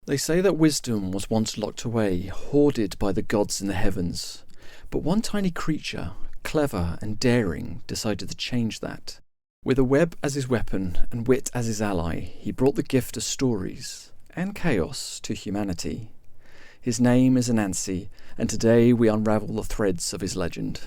They say that wisdom was once locked away, hoarded by the gods in the heavens. But one tiny creature, clever and daring, decided to change that. With a web as his weapon and wit as his ally, he brought the gift of stories and chaos to humanity. His name is Anansi, and today we unravel the threads of his legend.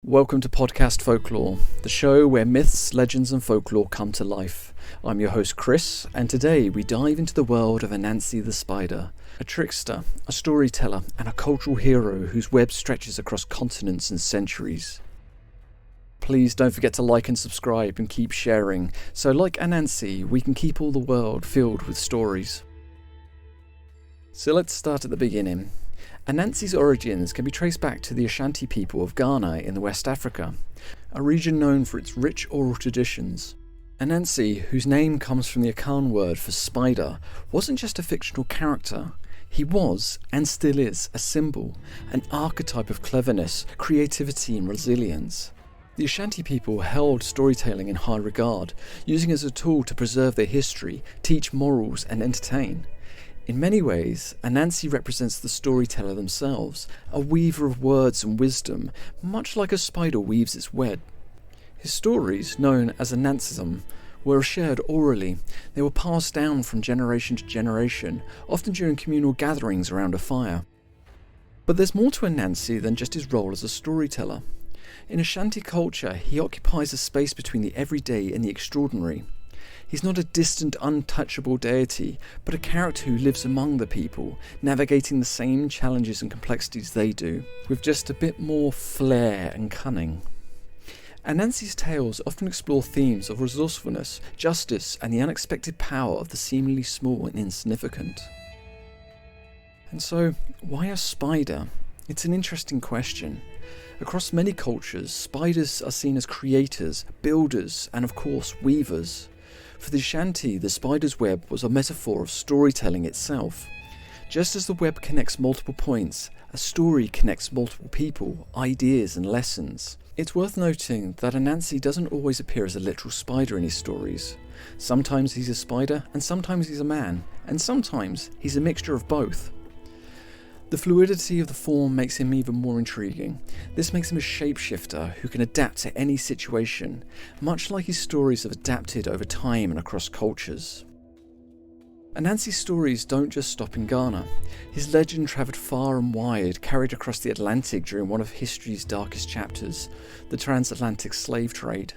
Welcome to Podcast Folklore, the show where myths, legends and folklore come to life. I'm your host Kriss, and today we dive into the world of Anansi the Spider, a trickster, a storyteller and a cultural hero whose web stretches across continents and centuries. Please don't forget to like and subscribe and keep sharing, so like Anansi, we can keep all the world filled with stories. So let's start at the beginning. Anansi's origins can be traced back to the Ashanti people of Ghana in West Africa, a region known for its rich oral traditions. Anansi, whose name comes from the Akan word for spider, wasn't just a fictional character. He was, and still is, a symbol, an archetype of cleverness, creativity and resilience. The Ashanti people held storytelling in high regard, using it as a tool to preserve their history, teach morals and entertain. In many ways, Anansi represents the storyteller themselves, a weaver of words and wisdom, much like a spider weaves its web. His stories, known as Anansism, were shared orally. They were passed down from generation to generation, often during communal gatherings around a fire. But there's more to Anansi than just his role as a storyteller. In Ashanti culture, he occupies a space between the everyday and the extraordinary. He's not a distant, untouchable deity, but a character who lives among the people, navigating the same challenges and complexities they do, with just a bit more flair and cunning. Anansi's tales often explore themes of resourcefulness, justice, and the unexpected power of the seemingly small and insignificant. And so, why a spider? It's an interesting question. Across many cultures, spiders are seen as creators, builders, and of course, weavers. For the Ashanti, the spider's web was a metaphor of storytelling itself. Just as the web connects multiple points, a story connects multiple people, ideas and lessons. It's worth noting that Anansi doesn't always appear as a literal spider in his stories. Sometimes he's a spider, and sometimes he's a man, and sometimes he's a mixture of both. The fluidity of the form makes him even more intriguing. This makes him a shapeshifter who can adapt to any situation, much like his stories have adapted over time and across cultures. Anansi's stories don't just stop in Ghana. His legend travelled far and wide, carried across the Atlantic during one of history's darkest chapters, the transatlantic slave trade.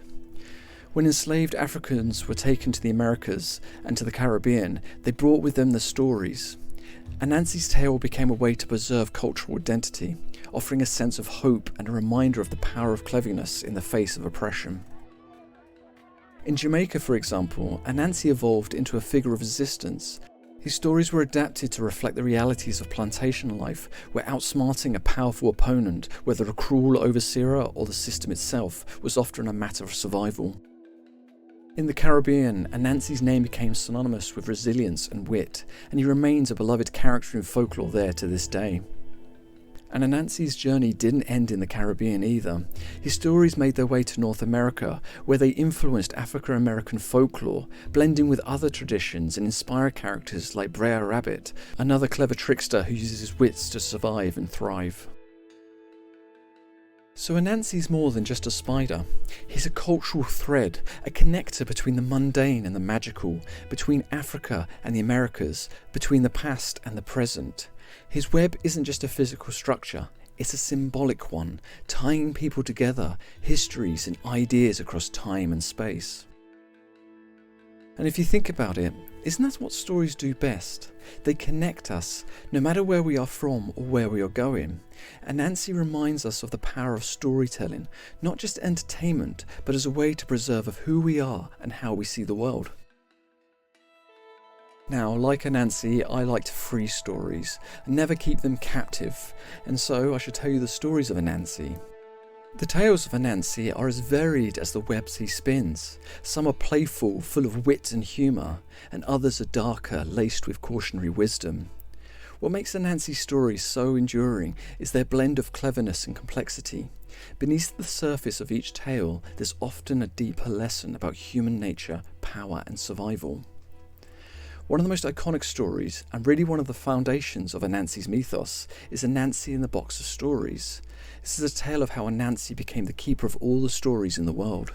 When enslaved Africans were taken to the Americas and to the Caribbean, they brought with them their stories. Anansi's tale became a way to preserve cultural identity, offering a sense of hope and a reminder of the power of cleverness in the face of oppression. In Jamaica, for example, Anansi evolved into a figure of resistance. His stories were adapted to reflect the realities of plantation life, where outsmarting a powerful opponent, whether a cruel overseer or the system itself, was often a matter of survival. In the Caribbean, Anansi's name became synonymous with resilience and wit, and he remains a beloved character in folklore there to this day. And Anansi's journey didn't end in the Caribbean either. His stories made their way to North America, where they influenced African-American folklore, blending with other traditions and inspired characters like Brer Rabbit, another clever trickster who uses his wits to survive and thrive. So Anansi's more than just a spider. He's a cultural thread, a connector between the mundane and the magical, between Africa and the Americas, between the past and the present. His web isn't just a physical structure, it's a symbolic one, tying people together, histories and ideas across time and space. And if you think about it, isn't that what stories do best? They connect us, no matter where we are from or where we are going. Anansi reminds us of the power of storytelling, not just entertainment, but as a way to preserve of who we are and how we see the world. Now, like Anansi, I like to free stories and never keep them captive, and so I should tell you the stories of Anansi. The tales of Anansi are as varied as the webs he spins. Some are playful, full of wit and humour, and others are darker, laced with cautionary wisdom. What makes Anansi's stories so enduring is their blend of cleverness and complexity. Beneath the surface of each tale, there's often a deeper lesson about human nature, power and survival. One of the most iconic stories, and really one of the foundations of Anansi's mythos, is Anansi in the Box of Stories. This is a tale of how Anansi became the keeper of all the stories in the world.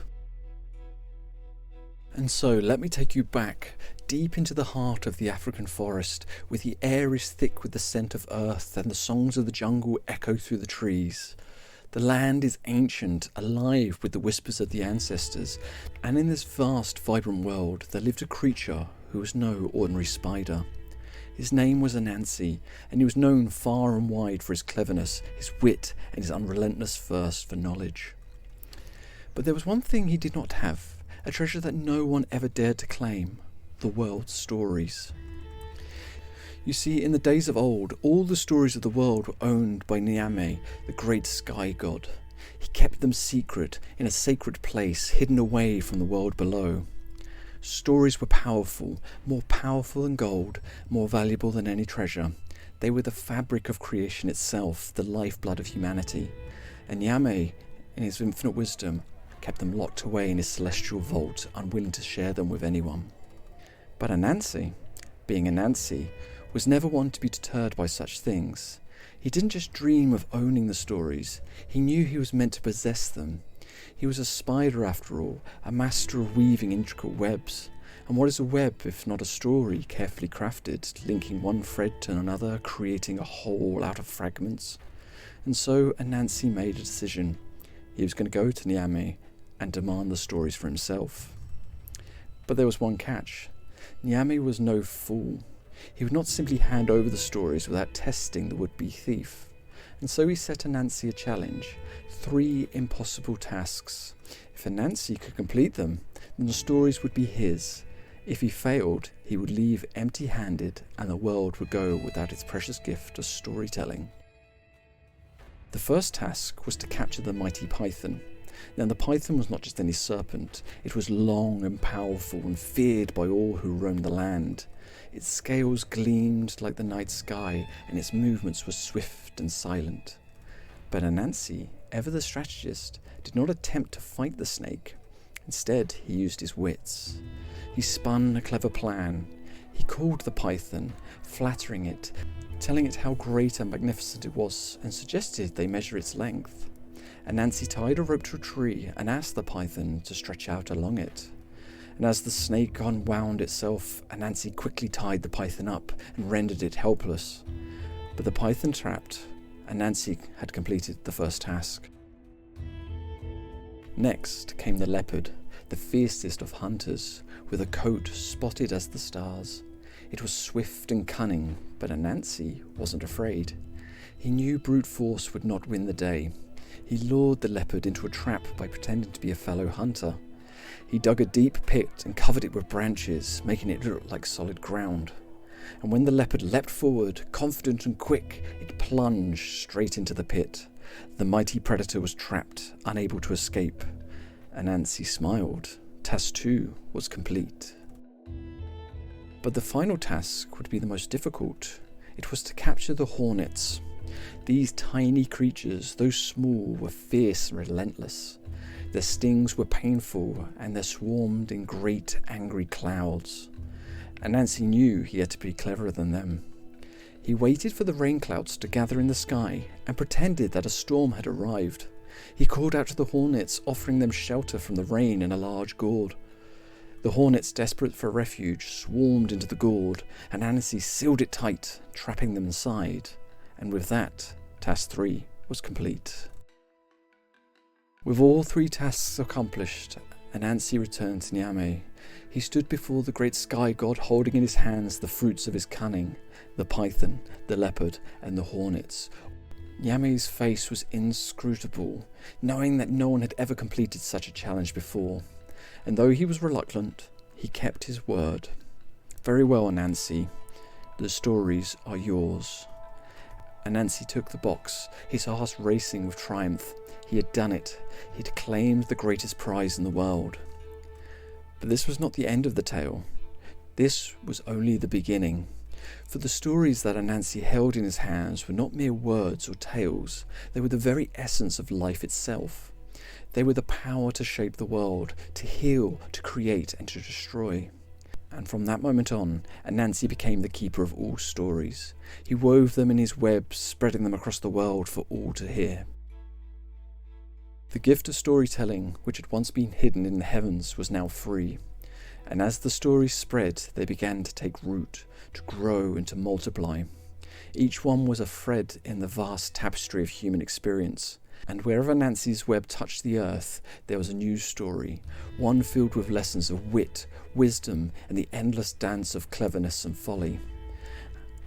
And so, let me take you back, deep into the heart of the African forest, where the air is thick with the scent of earth and the songs of the jungle echo through the trees. The land is ancient, alive with the whispers of the ancestors, and in this vast, vibrant world there lived a creature who was no ordinary spider. His name was Anansi, and he was known far and wide for his cleverness, his wit, and his unrelentless thirst for knowledge. But there was one thing he did not have, a treasure that no one ever dared to claim: the world's stories. You see, in the days of old, all the stories of the world were owned by Nyame, the great sky god. He kept them secret, in a sacred place, hidden away from the world below. Stories were powerful, more powerful than gold, more valuable than any treasure. They were the fabric of creation itself, the lifeblood of humanity. And Nyame, in his infinite wisdom, kept them locked away in his celestial vault, unwilling to share them with anyone. But Anansi, being Anansi, was never one to be deterred by such things. He didn't just dream of owning the stories, he knew he was meant to possess them. He was a spider after all, a master of weaving intricate webs. And what is a web if not a story carefully crafted, linking one thread to another, creating a whole out of fragments? And so Anansi made a decision. He was going to go to Nyame and demand the stories for himself. But there was one catch. Nyame was no fool. He would not simply hand over the stories without testing the would-be thief. And so he set Anansi a challenge, 3 impossible tasks. If Anansi could complete them, then the stories would be his. If he failed, he would leave empty-handed and the world would go without its precious gift of storytelling. The first task was to capture the mighty python. Now the python was not just any serpent, it was long and powerful and feared by all who roamed the land. Its scales gleamed like the night sky, and its movements were swift and silent. But Anansi, ever the strategist, did not attempt to fight the snake. Instead, he used his wits. He spun a clever plan. He called the python, flattering it, telling it how great and magnificent it was, and suggested they measure its length. Anansi tied a rope to a tree and asked the python to stretch out along it. And as the snake unwound itself, Anansi quickly tied the python up and rendered it helpless. But the python trapped, Anansi had completed the first task. Next came the leopard, the fiercest of hunters, with a coat spotted as the stars. It was swift and cunning, but Anansi wasn't afraid. He knew brute force would not win the day. He lured the leopard into a trap by pretending to be a fellow hunter. He dug a deep pit and covered it with branches, making it look like solid ground. And when the leopard leapt forward, confident and quick, it plunged straight into the pit. The mighty predator was trapped, unable to escape. Anansi smiled. Task 2 was complete. But the final task would be the most difficult. It was to capture the hornets. These tiny creatures, though small, were fierce and relentless. Their stings were painful, and they swarmed in great angry clouds. Anansi knew he had to be cleverer than them. He waited for the rain clouds to gather in the sky and pretended that a storm had arrived. He called out to the hornets, offering them shelter from the rain in a large gourd. The hornets, desperate for refuge, swarmed into the gourd, and Anansi sealed it tight, trapping them inside. And with that, task 3 was complete. With all 3 tasks accomplished, Anansi returned to Nyame. He stood before the great sky god, holding in his hands the fruits of his cunning, the python, the leopard, and the hornets. Nyame's face was inscrutable, knowing that no one had ever completed such a challenge before. And though he was reluctant, he kept his word. Very well, Anansi, the stories are yours. Anansi took the box, his heart racing with triumph. He had done it. He had claimed the greatest prize in the world. But this was not the end of the tale. This was only the beginning. For the stories that Anansi held in his hands were not mere words or tales. They were the very essence of life itself. They were the power to shape the world, to heal, to create, and to destroy. And from that moment on, Anansi became the keeper of all stories. He wove them in his web, spreading them across the world for all to hear. The gift of storytelling, which had once been hidden in the heavens, was now free. And as the stories spread, they began to take root, to grow and to multiply. Each one was a thread in the vast tapestry of human experience. And wherever Anansi's web touched the earth, there was a new story, one filled with lessons of wit, wisdom, and the endless dance of cleverness and folly.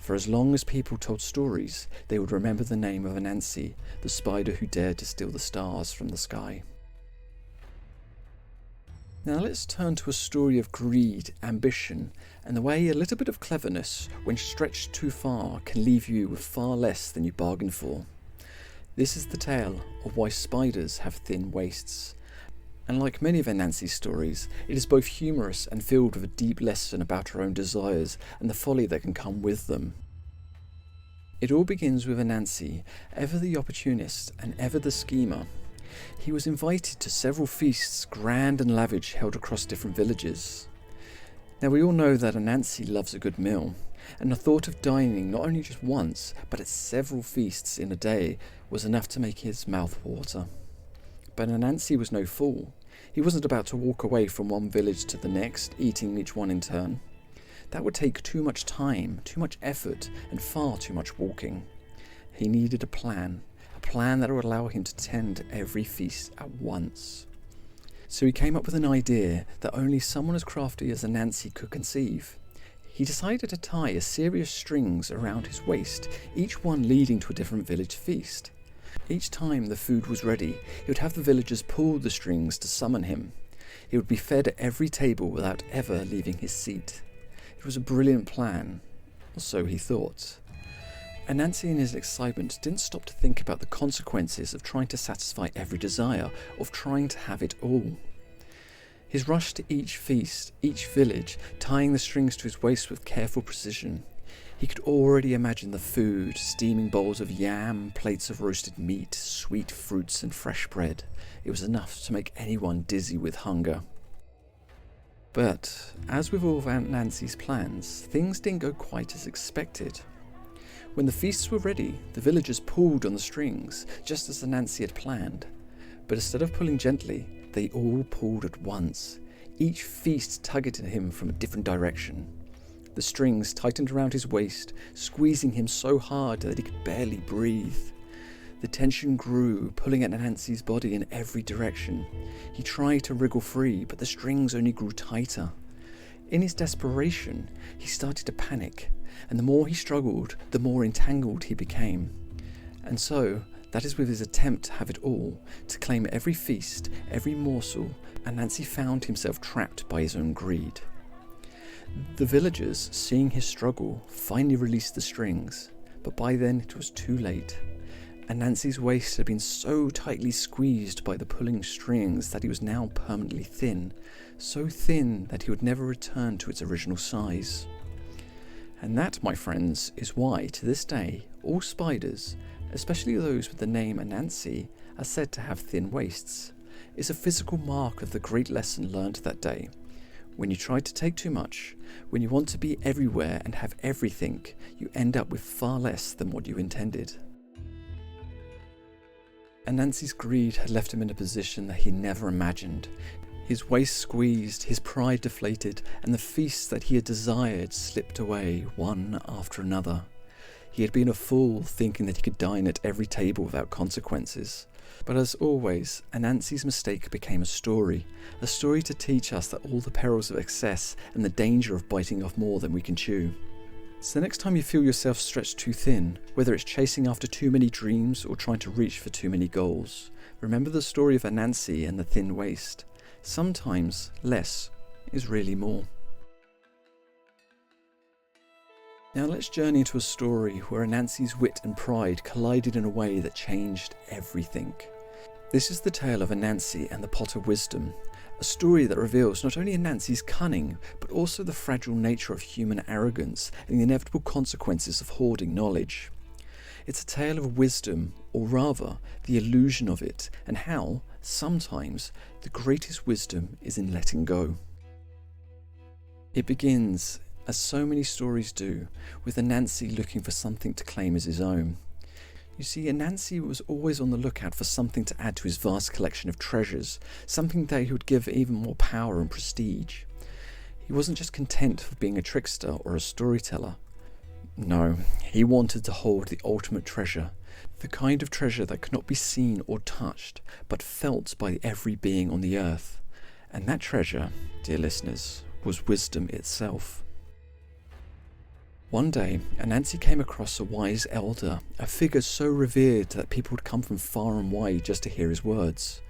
For as long as people told stories, they would remember the name of Anansi, the spider who dared to steal the stars from the sky. Now let's turn to a story of greed, ambition, and the way a little bit of cleverness, when stretched too far, can leave you with far less than you bargained for. This is the tale of why spiders have thin waists. And like many of Anansi's stories, it is both humorous and filled with a deep lesson about our own desires and the folly that can come with them. It all begins with Anansi, ever the opportunist and ever the schemer. He was invited to several feasts, grand and lavish, held across different villages. Now we all know that Anansi loves a good meal, and the thought of dining not only just once, but at several feasts in a day was enough to make his mouth water. But Anansi was no fool. He wasn't about to walk away from one village to the next, eating each one in turn. That would take too much time, too much effort, and far too much walking. He needed a plan that would allow him to tend every feast at once. So he came up with an idea that only someone as crafty as Anansi could conceive. He decided to tie a series of strings around his waist, each one leading to a different village feast. Each time the food was ready, he would have the villagers pull the strings to summon him. He would be fed at every table without ever leaving his seat. It was a brilliant plan, or so he thought. Anansi in his excitement didn't stop to think about the consequences of trying to satisfy every desire, of trying to have it all. His rush to each feast, each village, tying the strings to his waist with careful precision. He could already imagine the food, steaming bowls of yam, plates of roasted meat, sweet fruits and fresh bread. It was enough to make anyone dizzy with hunger. But, as with all of Anansi's plans, things didn't go quite as expected. When the feasts were ready, the villagers pulled on the strings, just as Anansi had planned. But instead of pulling gently, they all pulled at once. Each feast tugged at him from a different direction. The strings tightened around his waist, squeezing him so hard that he could barely breathe. The tension grew, pulling at Anansi's body in every direction. He tried to wriggle free, but the strings only grew tighter. In his desperation, he started to panic, and the more he struggled, the more entangled he became. And so, that is with his attempt to have it all, to claim every feast, every morsel, Anansi found himself trapped by his own greed. The villagers, seeing his struggle, finally released the strings, but by then it was too late. Anansi's waist had been so tightly squeezed by the pulling strings that he was now permanently thin, so thin that he would never return to its original size. And that, my friends, is why, to this day, all spiders, especially those with the name Anansi, are said to have thin waists. It's a physical mark of the great lesson learned that day. When you try to take too much, when you want to be everywhere and have everything, you end up with far less than what you intended. Anansi's greed had left him in a position that he never imagined. His waist squeezed, his pride deflated, and the feasts that he had desired slipped away, one after another. He had been a fool, thinking that he could dine at every table without consequences. But as always, Anansi's mistake became a story to teach us that all the perils of excess and the danger of biting off more than we can chew. So the next time you feel yourself stretched too thin, whether it's chasing after too many dreams or trying to reach for too many goals, remember the story of Anansi and the thin waist. Sometimes less is really more. Now let's journey into a story where Anansi's wit and pride collided in a way that changed everything. This is the tale of Anansi and the Pot of Wisdom, a story that reveals not only Anansi's cunning, but also the fragile nature of human arrogance and the inevitable consequences of hoarding knowledge. It's a tale of wisdom, or rather, the illusion of it, and how, sometimes, the greatest wisdom is in letting go. It begins, as so many stories do, with Anansi looking for something to claim as his own. You see, Anansi was always on the lookout for something to add to his vast collection of treasures, something that he would give even more power and prestige. He wasn't just content with being a trickster or a storyteller. No, he wanted to hold the ultimate treasure, the kind of treasure that could not be seen or touched, but felt by every being on the earth. And that treasure, dear listeners, was wisdom itself. One day, Anansi came across a wise elder, a figure so revered that people would come from far and wide just to hear his words.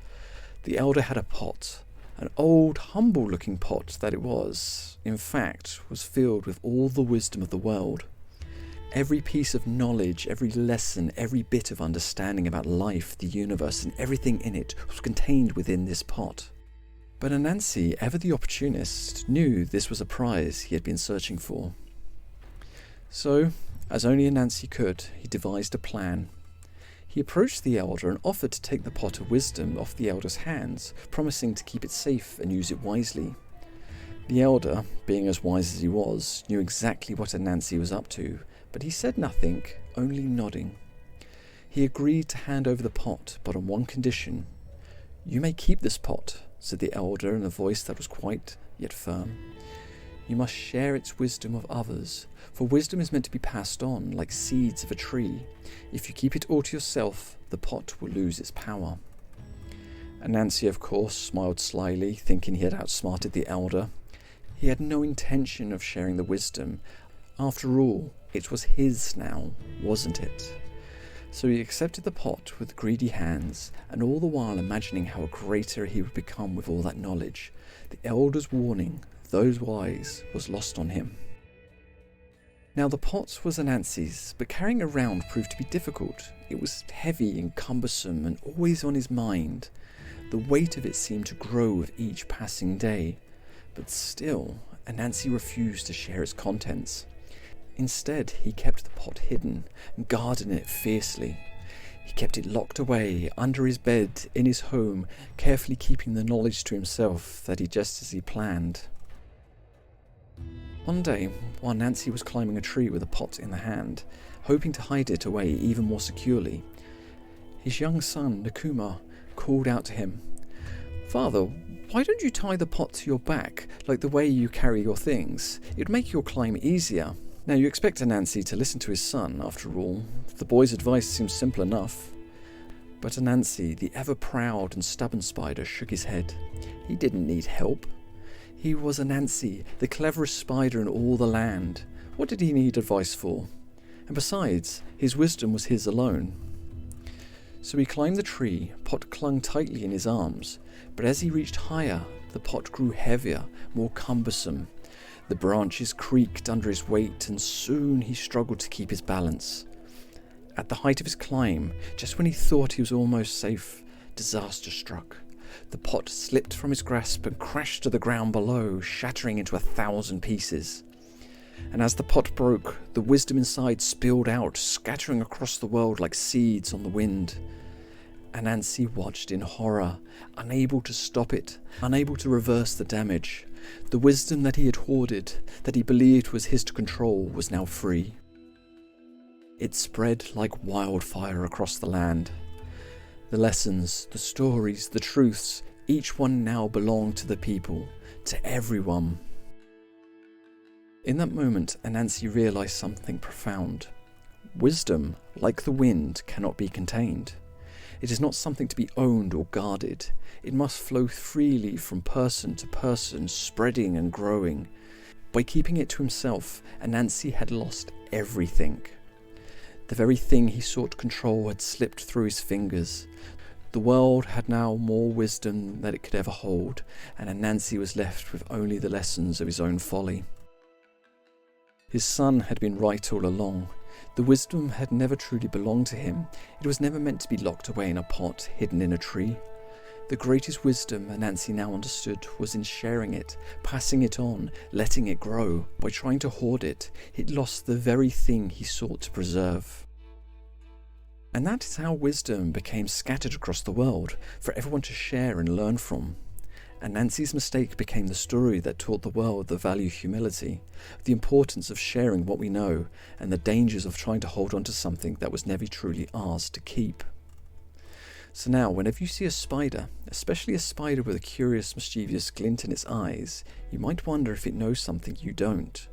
The elder had a pot, an old, humble-looking pot that it was, in fact, was filled with all the wisdom of the world. Every piece of knowledge, every lesson, every bit of understanding about life, the universe, and everything in it was contained within this pot. But Anansi, ever the opportunist, knew this was a prize he had been searching for. So, as only Anansi could, he devised a plan. He approached the elder and offered to take the pot of wisdom off the elder's hands, promising to keep it safe and use it wisely. The elder, being as wise as he was, knew exactly what Anansi was up to, but he said nothing, only nodding. He agreed to hand over the pot, but on one condition. "You may keep this pot," said the elder in a voice that was quiet yet firm. "You must share its wisdom with others, for wisdom is meant to be passed on like seeds of a tree. If you keep it all to yourself, the pot will lose its power." Anansi, of course, smiled slyly, thinking he had outsmarted the elder. He had no intention of sharing the wisdom. After all, it was his now, wasn't it? So he accepted the pot with greedy hands, and all the while imagining how greater he would become with all that knowledge. The elder's warning, though wise, was lost on him. Now the pot was Anansi's, but carrying around proved to be difficult. It was heavy and cumbersome and always on his mind. The weight of it seemed to grow with each passing day. But still, Anansi refused to share its contents. Instead, he kept the pot hidden and guarded it fiercely. He kept it locked away under his bed in his home, carefully keeping the knowledge to himself that he just as he planned. One day, while Anansi was climbing a tree with a pot in the hand, hoping to hide it away even more securely, his young son, Nakuma, called out to him, "Father, why don't you tie the pot to your back like the way you carry your things? It'd make your climb easier." Now you expect Anansi to listen to his son, after all. The boy's advice seems simple enough. But Anansi, the ever-proud and stubborn spider, shook his head. He didn't need help. He was Anansi, the cleverest spider in all the land. What did he need advice for? And besides, his wisdom was his alone. So he climbed the tree, pot clung tightly in his arms, but as he reached higher, the pot grew heavier, more cumbersome. The branches creaked under his weight, and soon he struggled to keep his balance. At the height of his climb, just when he thought he was almost safe, disaster struck. The pot slipped from his grasp and crashed to the ground below, shattering into 1,000 pieces. And as the pot broke, the wisdom inside spilled out, scattering across the world like seeds on the wind. Anansi watched in horror, unable to stop it, unable to reverse the damage. The wisdom that he had hoarded, that he believed was his to control, was now free. It spread like wildfire across the land. The lessons, the stories, the truths, each one now belonged to the people, to everyone. In that moment, Anansi realized something profound. Wisdom, like the wind, cannot be contained. It is not something to be owned or guarded. It must flow freely from person to person, spreading and growing. By keeping it to himself, Anansi had lost everything. The very thing he sought to control had slipped through his fingers. The world had now more wisdom than it could ever hold, and Anansi was left with only the lessons of his own folly. His son had been right all along. The wisdom had never truly belonged to him. It was never meant to be locked away in a pot, hidden in a tree. The greatest wisdom Anansi now understood was in sharing it, passing it on, letting it grow. By trying to hoard it, it lost the very thing he sought to preserve. And that is how wisdom became scattered across the world, for everyone to share and learn from. Anansi's mistake became the story that taught the world the value of humility, the importance of sharing what we know, and the dangers of trying to hold on to something that was never truly ours to keep. So now, whenever you see a spider, especially a spider with a curious, mischievous glint in its eyes, you might wonder if it knows something you don't.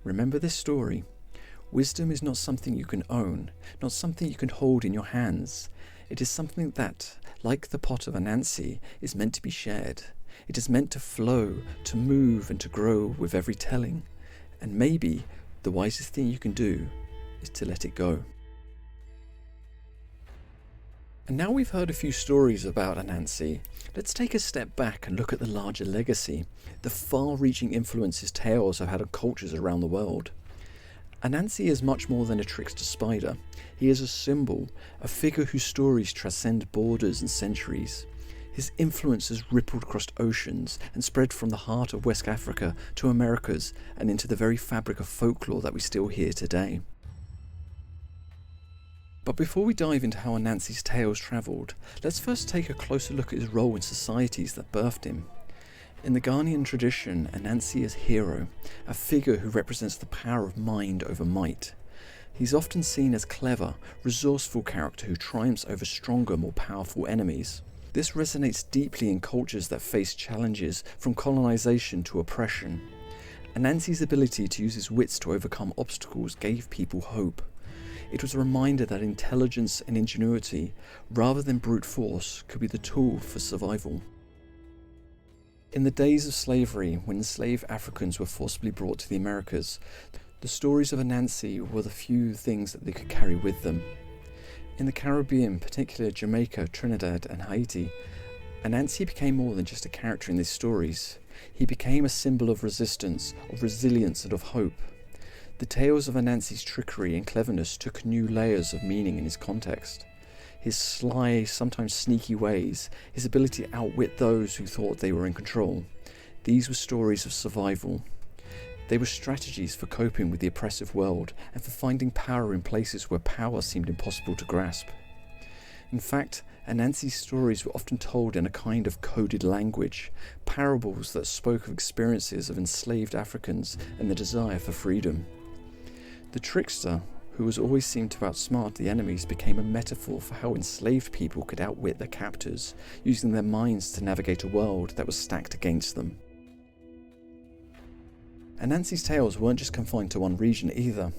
Remember this story. Wisdom is not something you can own, not something you can hold in your hands. It is something that, like the pot of Anansi, is meant to be shared. It is meant to flow, to move and to grow with every telling. And maybe the wisest thing you can do is to let it go. And now we've heard a few stories about Anansi, let's take a step back and look at the larger legacy, the far-reaching influence his tales have had on cultures around the world. Anansi is much more than a trickster spider. He is a symbol, a figure whose stories transcend borders and centuries. His influence has rippled across oceans and spread from the heart of West Africa to Americas and into the very fabric of folklore that we still hear today. But before we dive into how Anansi's tales travelled, let's first take a closer look at his role in societies that birthed him. In the Ghanaian tradition, Anansi is hero, a figure who represents the power of mind over might. He's often seen as clever, resourceful character who triumphs over stronger, more powerful enemies. This resonates deeply in cultures that face challenges from colonization to oppression. Anansi's ability to use his wits to overcome obstacles gave people hope. It was a reminder that intelligence and ingenuity, rather than brute force, could be the tool for survival. In the days of slavery, when enslaved Africans were forcibly brought to the Americas, the stories of Anansi were the few things that they could carry with them. In the Caribbean, particularly Jamaica, Trinidad and Haiti, Anansi became more than just a character in these stories. He became a symbol of resistance, of resilience and of hope. The tales of Anansi's trickery and cleverness took new layers of meaning in his context. His sly, sometimes sneaky ways, his ability to outwit those who thought they were in control. These were stories of survival. They were strategies for coping with the oppressive world and for finding power in places where power seemed impossible to grasp. In fact, Anansi's stories were often told in a kind of coded language, parables that spoke of experiences of enslaved Africans and the desire for freedom. The trickster, who was always seemed to outsmart the enemies, became a metaphor for how enslaved people could outwit their captors, using their minds to navigate a world that was stacked against them. Anansi's tales weren't just confined to one region either.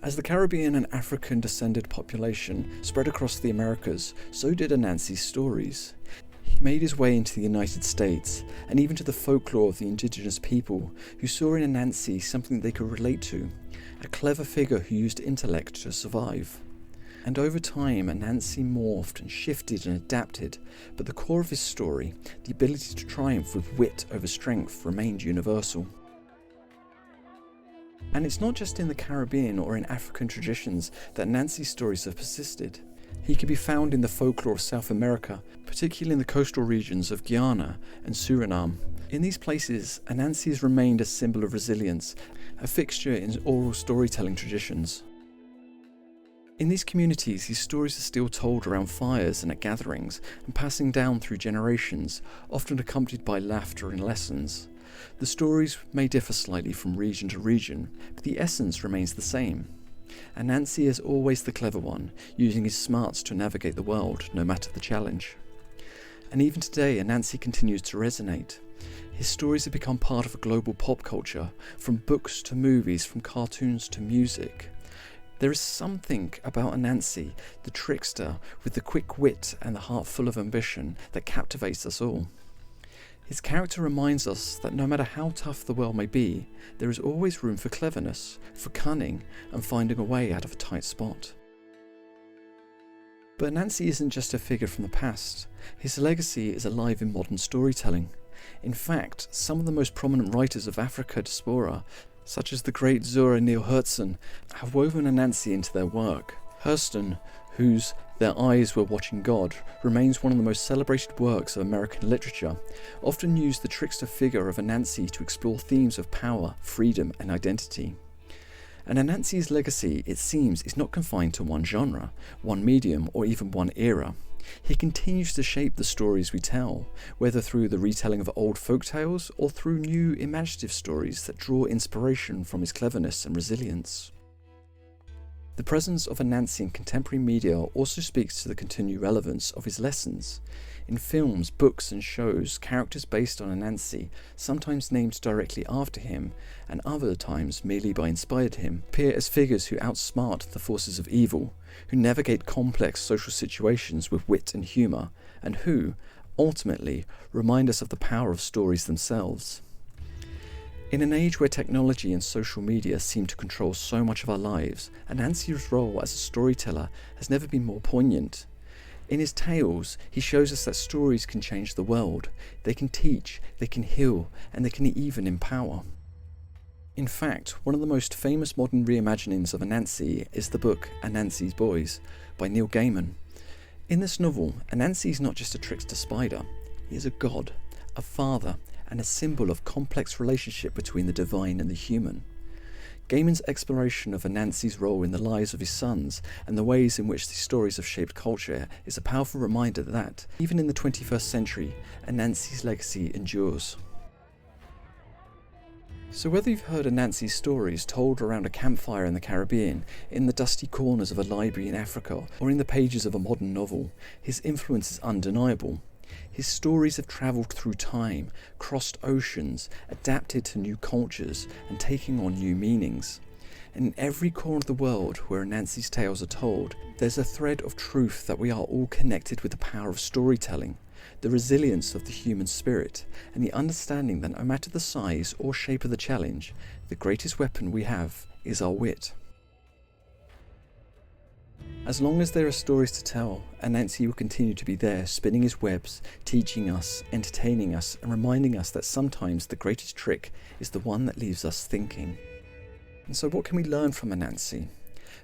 As the Caribbean and African descended population spread across the Americas, so did Anansi's stories. He made his way into the United States, and even to the folklore of the indigenous people, who saw in Anansi something they could relate to, a clever figure who used intellect to survive. And over time, Anansi morphed and shifted and adapted, but the core of his story, the ability to triumph with wit over strength, remained universal. And it's not just in the Caribbean or in African traditions that Anansi's stories have persisted. He can be found in the folklore of South America, particularly in the coastal regions of Guyana and Suriname. In these places, Anansi has remained a symbol of resilience, a fixture in oral storytelling traditions. In these communities, his stories are still told around fires and at gatherings, and passing down through generations, often accompanied by laughter and lessons. The stories may differ slightly from region to region, but the essence remains the same. Anansi is always the clever one, using his smarts to navigate the world, no matter the challenge. And even today, Anansi continues to resonate. His stories have become part of a global pop culture, from books to movies, from cartoons to music. There is something about Anansi, the trickster, with the quick wit and the heart full of ambition, that captivates us all. His character reminds us that no matter how tough the world may be, there is always room for cleverness, for cunning, and finding a way out of a tight spot. But Anansi isn't just a figure from the past. His legacy is alive in modern storytelling. In fact, some of the most prominent writers of Africa Diaspora such as the great Zora Neale Hurston, have woven Anansi into their work. Hurston, whose Their Eyes Were Watching God remains one of the most celebrated works of American literature, often used the trickster figure of Anansi to explore themes of power, freedom, and identity. And Anansi's legacy, it seems, is not confined to one genre, one medium, or even one era. He continues to shape the stories we tell, whether through the retelling of old folk tales or through new imaginative stories that draw inspiration from his cleverness and resilience. The presence of Anansi in contemporary media also speaks to the continued relevance of his lessons. In films, books and shows, characters based on Anansi, sometimes named directly after him, and other times merely by inspired him, appear as figures who outsmart the forces of evil, who navigate complex social situations with wit and humour, and who, ultimately, remind us of the power of stories themselves. In an age where technology and social media seem to control so much of our lives, Anansi's role as a storyteller has never been more poignant. In his tales, he shows us that stories can change the world. They can teach, they can heal, and they can even empower. In fact, one of the most famous modern reimaginings of Anansi is the book Anansi's Boys by Neil Gaiman. In this novel, Anansi is not just a trickster spider. He is a god, a father, and a symbol of complex relationship between the divine and the human. Gaiman's exploration of Anansi's role in the lives of his sons and the ways in which these stories have shaped culture is a powerful reminder that, even in the 21st century, Anansi's legacy endures. So whether you've heard Anansi's stories told around a campfire in the Caribbean, in the dusty corners of a library in Africa, or in the pages of a modern novel, his influence is undeniable. His stories have travelled through time, crossed oceans, adapted to new cultures, and taking on new meanings. And in every corner of the world where Anansi's tales are told, there's a thread of truth that we are all connected with the power of storytelling, the resilience of the human spirit, and the understanding that no matter the size or shape of the challenge, the greatest weapon we have is our wit. As long as there are stories to tell, Anansi will continue to be there, spinning his webs, teaching us, entertaining us, and reminding us that sometimes the greatest trick is the one that leaves us thinking. And so what can we learn from Anansi?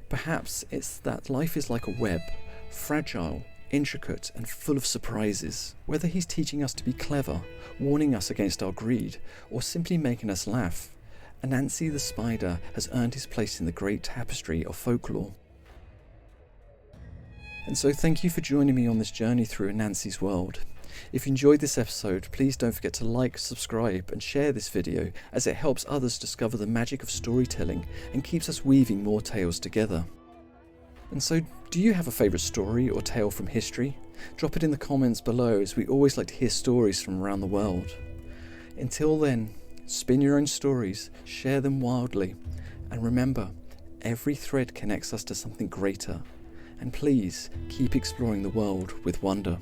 Perhaps it's that life is like a web, fragile, intricate, and full of surprises. Whether he's teaching us to be clever, warning us against our greed, or simply making us laugh, Anansi the Spider has earned his place in the great tapestry of folklore. And so thank you for joining me on this journey through Anansi's world. If you enjoyed this episode, please don't forget to like, subscribe, and share this video, as it helps others discover the magic of storytelling and keeps us weaving more tales together. And so, do you have a favourite story or tale from history? Drop it in the comments below, as we always like to hear stories from around the world. Until then, spin your own stories, share them wildly, and remember, every thread connects us to something greater. And please, keep exploring the world with wonder.